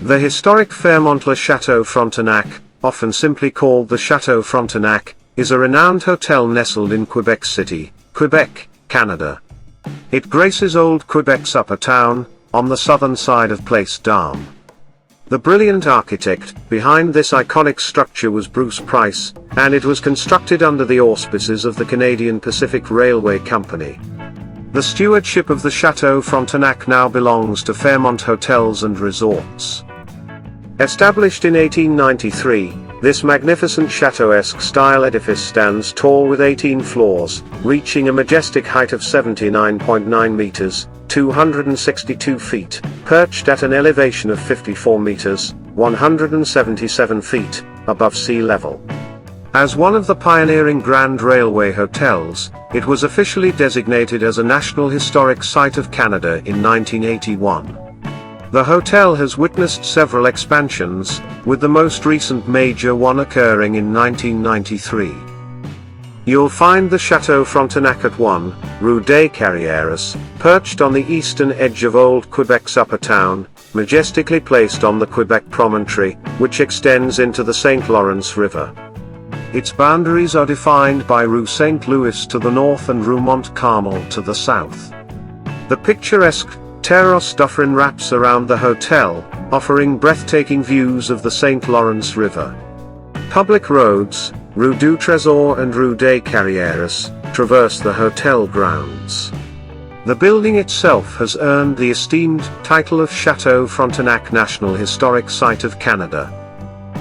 The historic Fairmont Le Château Frontenac, often simply called the Château Frontenac, is a renowned hotel nestled in Quebec City, Quebec, Canada. It graces old Quebec's upper town, on the southern side of Place d'Armes. The brilliant architect behind this iconic structure was Bruce Price, and it was constructed under the auspices of the Canadian Pacific Railway Company. The stewardship of the Château Frontenac now belongs to Fairmont Hotels and Resorts. Established in 1893, this magnificent chateau-esque style edifice stands tall with 18 floors, reaching a majestic height of 79.9 meters, 262 feet, perched at an elevation of 54 meters, 177 feet, above sea level. As one of the pioneering Grand Railway hotels, it was officially designated as a National Historic Site of Canada in 1981. The hotel has witnessed several expansions, with the most recent major one occurring in 1993. You'll find the Château Frontenac at 1, Rue des Carrières, perched on the eastern edge of old Quebec's upper town, majestically placed on the Quebec promontory, which extends into the St. Lawrence River. Its boundaries are defined by Rue St. Louis to the north and Rue Mont-Carmel to the south. The picturesque Terrasse Dufferin wraps around the hotel, offering breathtaking views of the St. Lawrence River. Public roads, Rue du Trésor and Rue des Carrières, traverse the hotel grounds. The building itself has earned the esteemed title of Château Frontenac National Historic Site of Canada.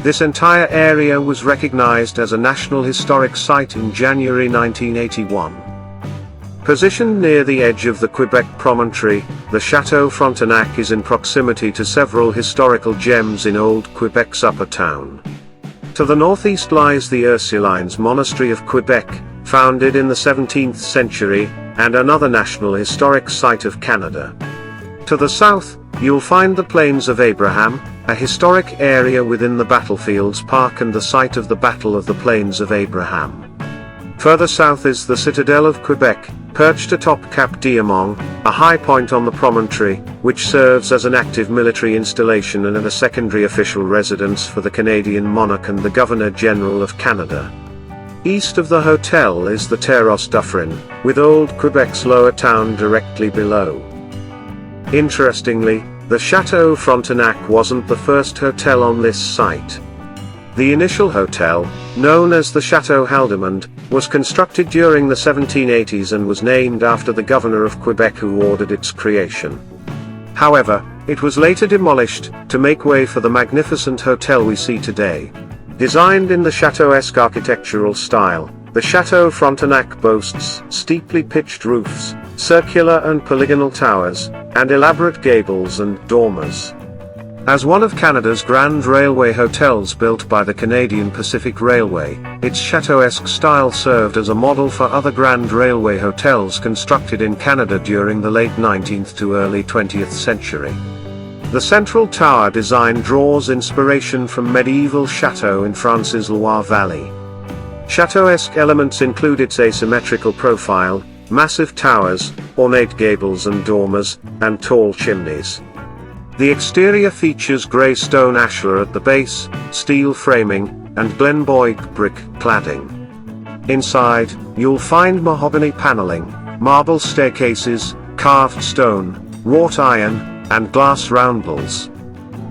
This entire area was recognized as a National Historic Site in January 1981. Positioned near the edge of the Quebec promontory, the Château Frontenac is in proximity to several historical gems in old Quebec's upper town. To the northeast lies the Ursulines Monastery of Quebec, founded in the 17th century, and another National Historic Site of Canada. To the south, you'll find the Plains of Abraham, a historic area within the Battlefields Park and the site of the Battle of the Plains of Abraham. Further south is the Citadel of Quebec, perched atop Cap Diamant, a high point on the promontory, which serves as an active military installation and a secondary official residence for the Canadian monarch and the Governor-General of Canada. East of the hotel is the Terrasse Dufferin, with old Quebec's lower town directly below. Interestingly, the Château Frontenac wasn't the first hotel on this site. The initial hotel, known as the Château Haldimand, was constructed during the 1780s and was named after the governor of Quebec who ordered its creation. However, it was later demolished, to make way for the magnificent hotel we see today. Designed in the chateau-esque architectural style, the Château Frontenac boasts steeply pitched roofs, circular and polygonal towers, and elaborate gables and dormers. As one of Canada's Grand Railway hotels built by the Canadian Pacific Railway, its chateau-esque style served as a model for other Grand Railway hotels constructed in Canada during the late 19th to early 20th century. The central tower design draws inspiration from medieval chateaux in France's Loire Valley. Chateau-esque elements include its asymmetrical profile, massive towers, ornate gables and dormers, and tall chimneys. The exterior features grey stone ashlar at the base, steel framing, and Glenboig brick cladding. Inside, you'll find mahogany paneling, marble staircases, carved stone, wrought iron, and glass roundels.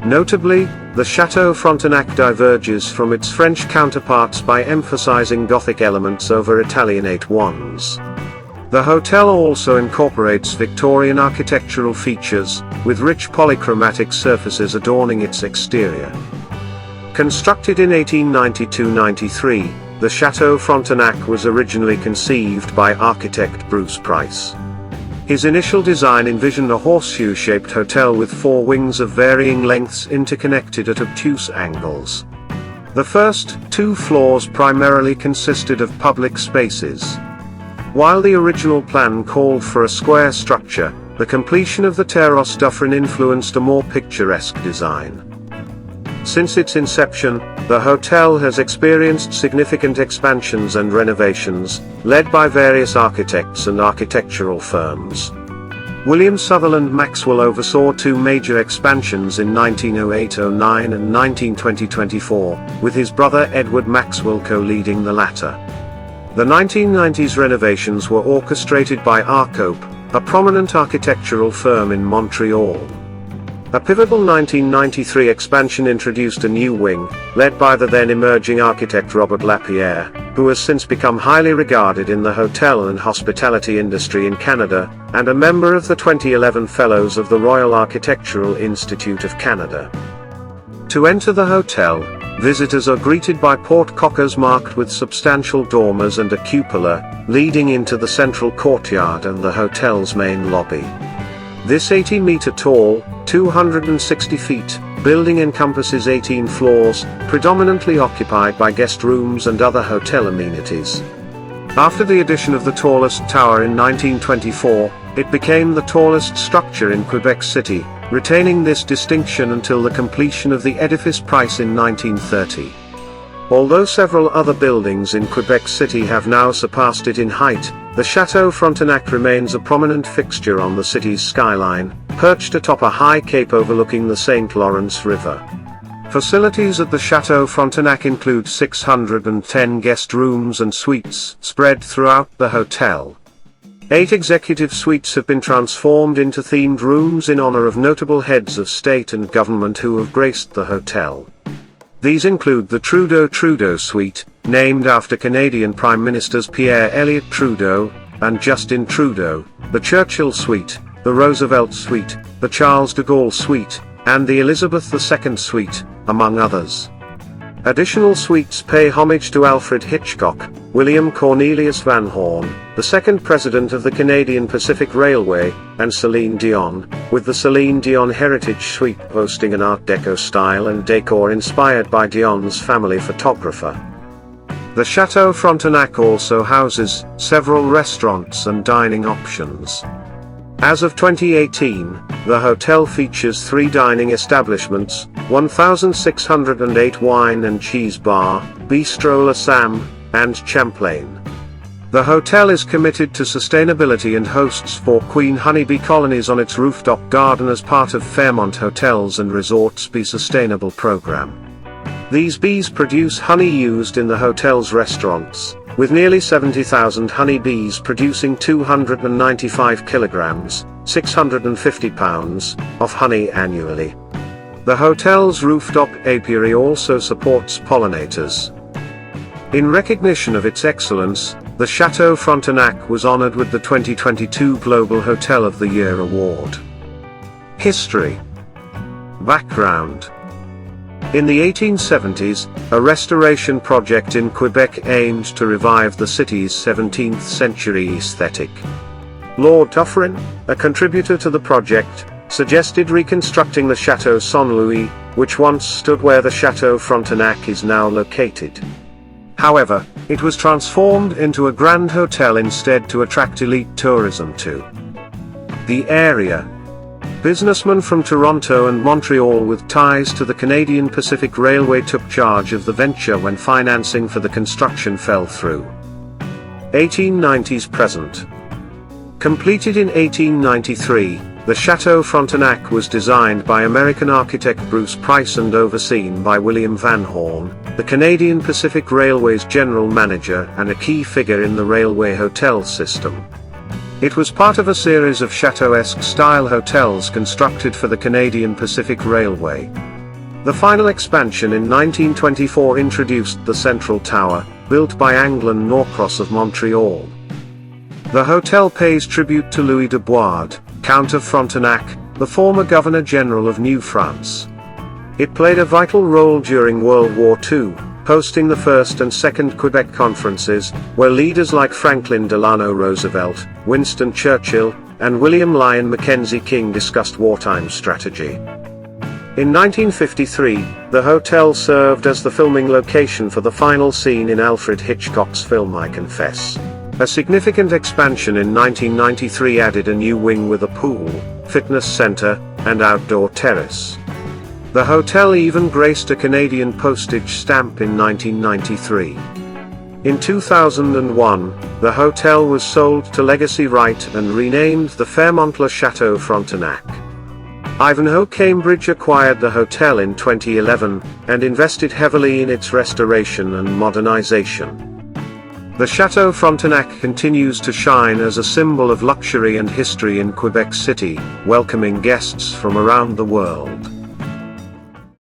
Notably, the Château Frontenac diverges from its French counterparts by emphasizing Gothic elements over Italianate ones. The hotel also incorporates Victorian architectural features, with rich polychromatic surfaces adorning its exterior. Constructed in 1892-93, the Château Frontenac was originally conceived by architect Bruce Price. His initial design envisioned a horseshoe-shaped hotel with 4 wings of varying lengths interconnected at obtuse angles. The first 2 floors primarily consisted of public spaces. While the original plan called for a square structure, the completion of the Terrasse Dufferin influenced a more picturesque design. Since its inception, the hotel has experienced significant expansions and renovations, led by various architects and architectural firms. William Sutherland Maxwell oversaw two major expansions in 1908-09 and 1920-24, with his brother Edward Maxwell co-leading the latter. The 1990s renovations were orchestrated by Arcope, a prominent architectural firm in Montreal. A pivotal 1993 expansion introduced a new wing, led by the then emerging architect Robert Lapierre, who has since become highly regarded in the hotel and hospitality industry in Canada, and a member of the 2011 Fellows of the Royal Architectural Institute of Canada. To enter the hotel, visitors are greeted by porte-cockers marked with substantial dormers and a cupola, leading into the central courtyard and the hotel's main lobby. This 80-meter-tall, 260 feet, building encompasses 18 floors, predominantly occupied by guest rooms and other hotel amenities. After the addition of the tallest tower in 1924, it became the tallest structure in Quebec City, retaining this distinction until the completion of the edifice price in 1930. Although several other buildings in Quebec City have now surpassed it in height, the Château Frontenac remains a prominent fixture on the city's skyline, perched atop a high cape overlooking the St. Lawrence River. Facilities at the Château Frontenac include 610 guest rooms and suites spread throughout the hotel. 8 executive suites have been transformed into themed rooms in honor of notable heads of state and government who have graced the hotel. These include the Trudeau Suite, named after Canadian Prime Ministers Pierre Elliott Trudeau and Justin Trudeau, the Churchill Suite, the Roosevelt Suite, the Charles de Gaulle Suite, and the Elizabeth II Suite, among others. Additional suites pay homage to Alfred Hitchcock, William Cornelius Van Horn, the second president of the Canadian Pacific Railway, and Celine Dion, with the Celine Dion Heritage Suite boasting an Art Deco style and decor inspired by Dion's family photographer. The Château Frontenac also houses several restaurants and dining options. As of 2018, the hotel features 3 dining establishments, 1,608 wine and cheese bar, Bistro La Sam, and Champlain. The hotel is committed to sustainability and hosts 4 queen honeybee colonies on its rooftop garden as part of Fairmont Hotels and Resorts Bee Sustainable program. These bees produce honey used in the hotel's restaurants, with nearly 70,000 honeybees producing 295 kilograms, 650 pounds, of honey annually. The hotel's rooftop apiary also supports pollinators. In recognition of its excellence, the Château Frontenac was honored with the 2022 Global Hotel of the Year award. History. Background. In the 1870s, a restoration project in Quebec aimed to revive the city's 17th century aesthetic. Lord Dufferin, a contributor to the project, suggested reconstructing the Château Saint-Louis, which once stood where the Château Frontenac is now located. However, it was transformed into a grand hotel instead to attract elite tourism to the area. Businessmen from Toronto and Montreal with ties to the Canadian Pacific Railway took charge of the venture when financing for the construction fell through. 1890s present. Completed in 1893, the Château Frontenac was designed by American architect Bruce Price and overseen by William Van Horn, the Canadian Pacific Railway's general manager and a key figure in the railway hotel system. It was part of a series of chateau-esque style hotels constructed for the Canadian Pacific Railway. The final expansion in 1924 introduced the Central Tower, built by Anglin Norcross of Montreal. The hotel pays tribute to Louis de Boisde, Count of Frontenac, the former Governor-General of New France. It played a vital role during World War II, hosting the First and Second Quebec Conferences, where leaders like Franklin Delano Roosevelt, Winston Churchill, and William Lyon Mackenzie King discussed wartime strategy. In 1953, the hotel served as the filming location for the final scene in Alfred Hitchcock's film I Confess. A significant expansion in 1993 added a new wing with a pool, fitness center, and outdoor terrace. The hotel even graced a Canadian postage stamp in 1993. In 2001, the hotel was sold to Legacy Right and renamed the Fairmont Le Château Frontenac. Ivanhoe Cambridge acquired the hotel in 2011, and invested heavily in its restoration and modernization. The Château Frontenac continues to shine as a symbol of luxury and history in Quebec City, welcoming guests from around the world.